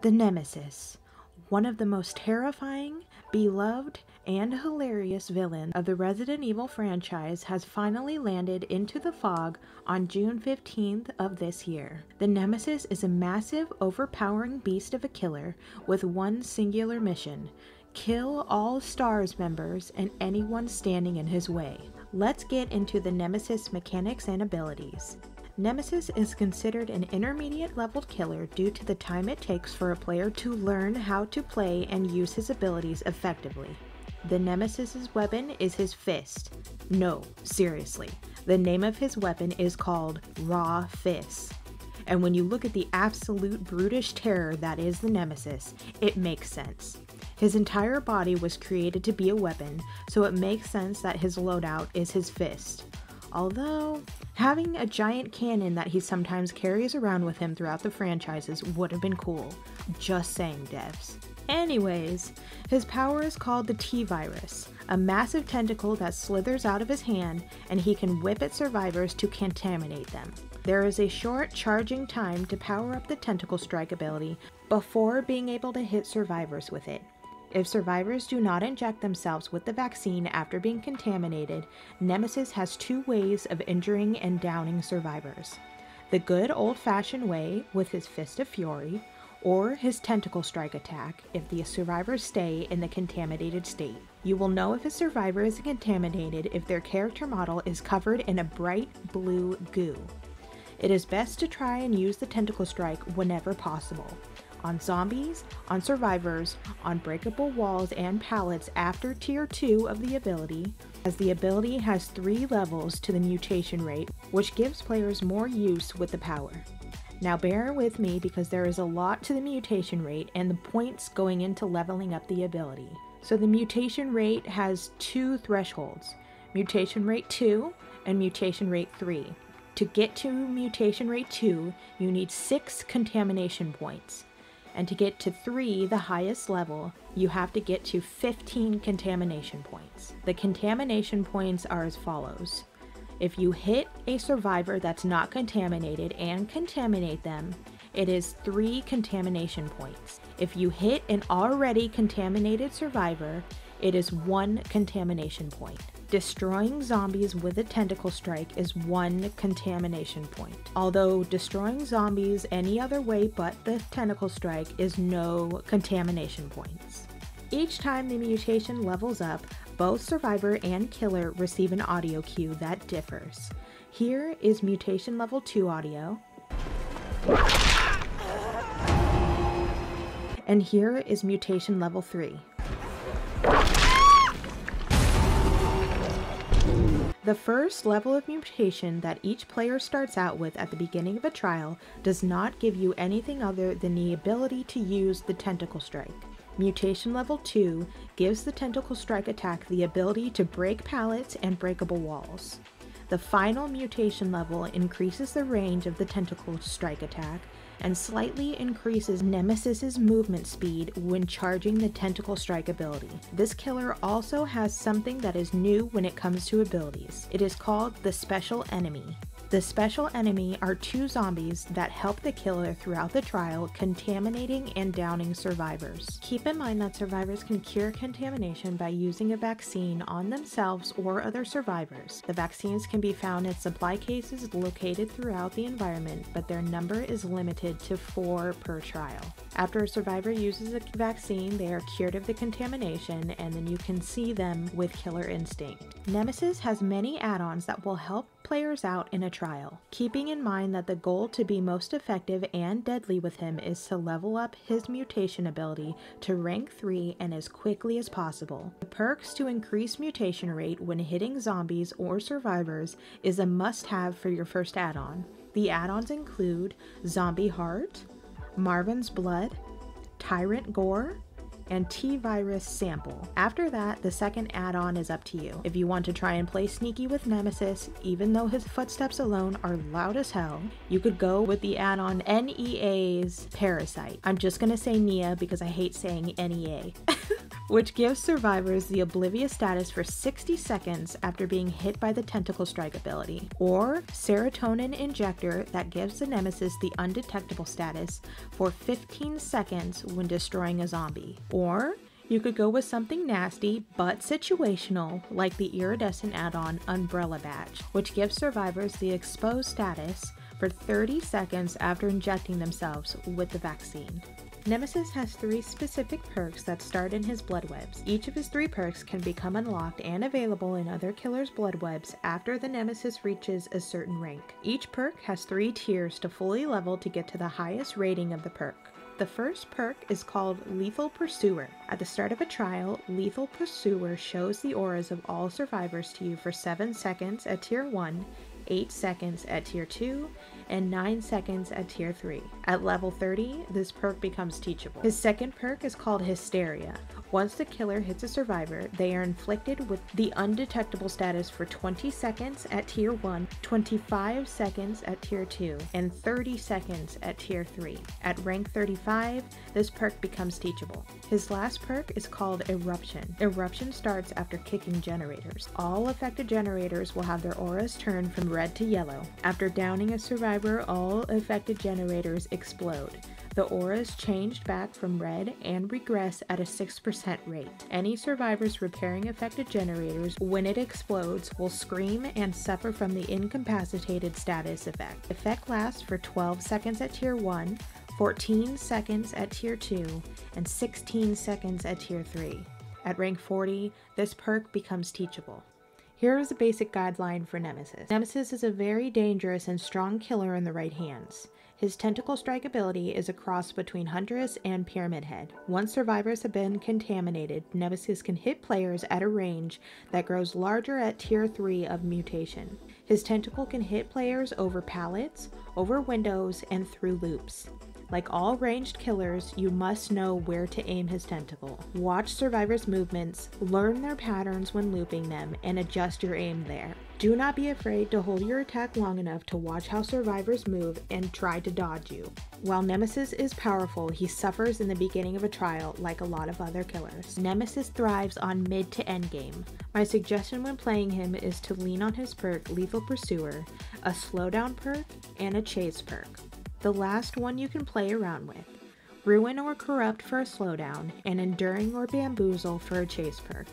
The Nemesis, one of the most terrifying, beloved, and hilarious villains of the Resident Evil franchise, has finally landed into the fog on June 15th of this year. The Nemesis is a massive, overpowering beast of a killer with one singular mission: kill all STARS members and anyone standing in his way. Let's get into the Nemesis mechanics and abilities. Nemesis is considered an intermediate leveled killer due to the time it takes for a player to learn how to play and use his abilities effectively. The Nemesis's weapon is his fist. No, seriously, the name of his weapon is called Raw Fists. And when you look at the absolute brutish terror that is the Nemesis, it makes sense. His entire body was created to be a weapon, so it makes sense that his loadout is his fist. Although, having a giant cannon that he sometimes carries around with him throughout the franchises would have been cool. Just saying, devs. Anyways, his power is called the T-Virus, a massive tentacle that slithers out of his hand, and he can whip at survivors to contaminate them. There is a short charging time to power up the tentacle strike ability before being able to hit survivors with it. If survivors do not inject themselves with the vaccine after being contaminated, Nemesis has two ways of injuring and downing survivors: the good old-fashioned way with his Fist of Fury, or his tentacle strike attack if the survivors stay in the contaminated state. You will know if a survivor is contaminated if their character model is covered in a bright blue goo. It is best to try and use the tentacle strike whenever possible. On zombies, on survivors, on breakable walls and pallets after tier 2 of the ability, as the ability has 3 levels to the mutation rate, which gives players more use with the power. Now bear with me because there is a lot to the mutation rate and the points going into leveling up the ability. So the mutation rate has 2 thresholds: mutation rate 2 and mutation rate 3. To get to mutation rate 2, you need 6 contamination points. And to get to 3, the highest level, you have to get to 15 contamination points. The contamination points are as follows. If you hit a survivor that's not contaminated and contaminate them, it is 3 contamination points. If you hit an already contaminated survivor, it is 1 contamination point. Destroying zombies with a tentacle strike is 1 contamination point. Although destroying zombies any other way but the tentacle strike is no contamination points. Each time the mutation levels up, both survivor and killer receive an audio cue that differs. Here is mutation level 2 audio. And here is mutation level 3. The first level of mutation that each player starts out with at the beginning of a trial does not give you anything other than the ability to use the tentacle strike. Mutation level 2 gives the tentacle strike attack the ability to break pallets and breakable walls. The final mutation level increases the range of the tentacle strike attack and slightly increases Nemesis's movement speed when charging the tentacle strike ability. This killer also has something that is new when it comes to abilities. It is called the Special Enemy. The Special Enemy are 2 zombies that help the killer throughout the trial, contaminating and downing survivors. Keep in mind that survivors can cure contamination by using a vaccine on themselves or other survivors. The vaccines can be found in supply cases located throughout the environment, but their number is limited to 4 per trial. After a survivor uses a vaccine, they are cured of the contamination, and then you can see them with killer instinct. Nemesis has many add-ons that will help players out in a trial, keeping in mind that the goal to be most effective and deadly with him is to level up his mutation ability to rank 3 and as quickly as possible. The perks to increase mutation rate when hitting zombies or survivors is a must-have for your first add-on. The add-ons include Zombie Heart, Marvin's Blood, Tyrant Gore, and T-Virus Sample. After that, the second add-on is up to you. If you want to try and play sneaky with Nemesis, even though his footsteps alone are loud as hell, you could go with the add-on NEA's Parasite. I'm just gonna say Nia because I hate saying NEA. which gives survivors the oblivious status for 60 seconds after being hit by the tentacle strike ability, or serotonin injector that gives the Nemesis the undetectable status for 15 seconds when destroying a zombie. Or you could go with something nasty but situational like the iridescent add-on Umbrella Badge, which gives survivors the exposed status for 30 seconds after injecting themselves with the vaccine. Nemesis has 3 specific perks that start in his blood webs. Each of his 3 perks can become unlocked and available in other killers' blood webs after the Nemesis reaches a certain rank. Each perk has 3 tiers to fully level to get to the highest rating of the perk. The first perk is called Lethal Pursuer. At the start of a trial, Lethal Pursuer shows the auras of all survivors to you for 7 seconds at tier 1, 8 seconds at tier 2, and 9 seconds at tier 3. At level 30, this perk becomes teachable. His second perk is called Hysteria. Once the killer hits a survivor, they are inflicted with the undetectable status for 20 seconds at tier 1, 25 seconds at tier 2, and 30 seconds at tier 3. At rank 35, this perk becomes teachable. His last perk is called Eruption. Eruption starts after kicking generators. All affected generators will have their auras turn from red to yellow. After downing a survivor, all affected generators explode. The auras changed back from red and regress at a 6% rate. Any survivors repairing affected generators when it explodes will scream and suffer from the incapacitated status effect. The effect lasts for 12 seconds at tier 1, 14 seconds at tier 2, and 16 seconds at tier 3. At rank 40, this perk becomes teachable. Here is a basic guideline for Nemesis. Nemesis is a very dangerous and strong killer in the right hands. His tentacle strike ability is a cross between Huntress and Pyramid Head. Once survivors have been contaminated, Nemesis can hit players at a range that grows larger at tier 3 of mutation. His tentacle can hit players over pallets, over windows, and through loops. Like all ranged killers, you must know where to aim his tentacle. Watch survivors' movements, learn their patterns when looping them, and adjust your aim there. Do not be afraid to hold your attack long enough to watch how survivors move and try to dodge you. While Nemesis is powerful, he suffers in the beginning of a trial like a lot of other killers. Nemesis thrives on mid to end game. My suggestion when playing him is to lean on his perk Lethal Pursuer, a slowdown perk, and a chase perk. The last one you can play around with. Ruin or Corrupt for a slowdown, and Enduring or Bamboozle for a chase perk.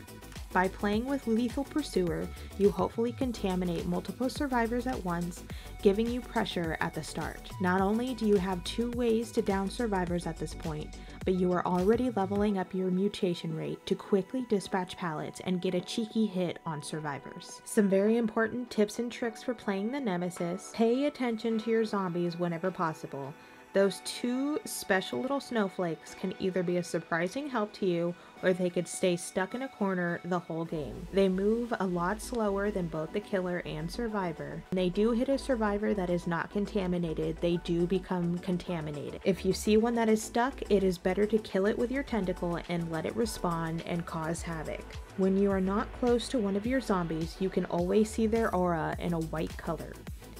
By playing with Lethal Pursuer, you hopefully contaminate multiple survivors at once, giving you pressure at the start. Not only do you have 2 ways to down survivors at this point, but you are already leveling up your mutation rate to quickly dispatch pallets and get a cheeky hit on survivors. Some very important tips and tricks for playing the Nemesis: pay attention to your zombies whenever possible. Those 2 special little snowflakes can either be a surprising help to you, or they could stay stuck in a corner the whole game. They move a lot slower than both the killer and survivor. When they do hit a survivor that is not contaminated, they do become contaminated. If you see one that is stuck, it is better to kill it with your tentacle and let it respawn and cause havoc. When you are not close to one of your zombies, you can always see their aura in a white color.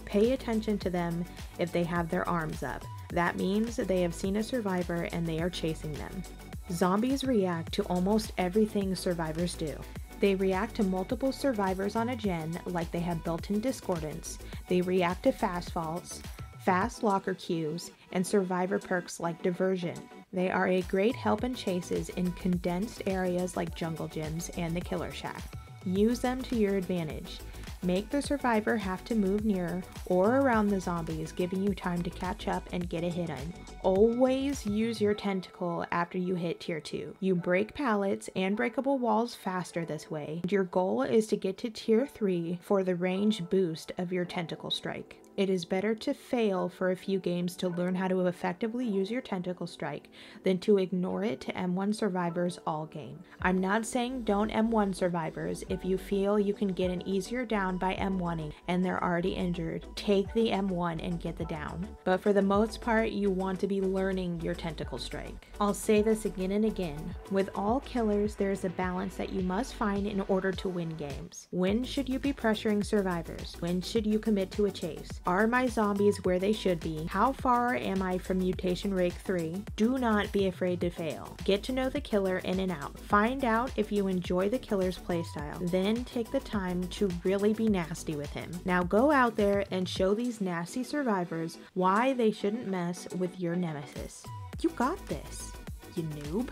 Pay attention to them if they have their arms up. That means they have seen a survivor and they are chasing them. Zombies react to almost everything survivors do. They react to multiple survivors on a gen like they have built-in discordance. They react to fast faults, fast locker queues, and survivor perks like diversion. They are a great help in chases in condensed areas like jungle gyms and the killer shack. Use them to your advantage. Make the survivor have to move near or around the zombies, giving you time to catch up and get a hit in. Always use your tentacle after you hit tier 2. You break pallets and breakable walls faster this way. Your goal is to get to tier 3 for the range boost of your tentacle strike. It is better to fail for a few games to learn how to effectively use your tentacle strike than to ignore it to M1 survivors all game. I'm not saying don't M1 survivors. If you feel you can get an easier down by M1ing and they're already injured, take the M1 and get the down. But for the most part, you want to be learning your tentacle strike. I'll say this again and again. With all killers, there is a balance that you must find in order to win games. When should you be pressuring survivors? When should you commit to a chase? Are my zombies where they should be? How far am I from mutation rate 3? Do not be afraid to fail. Get to know the killer in and out. Find out if you enjoy the killer's playstyle. Then take the time to really be nasty with him. Now go out there and show these nasty survivors why they shouldn't mess with your nemesis. You got this, you noob.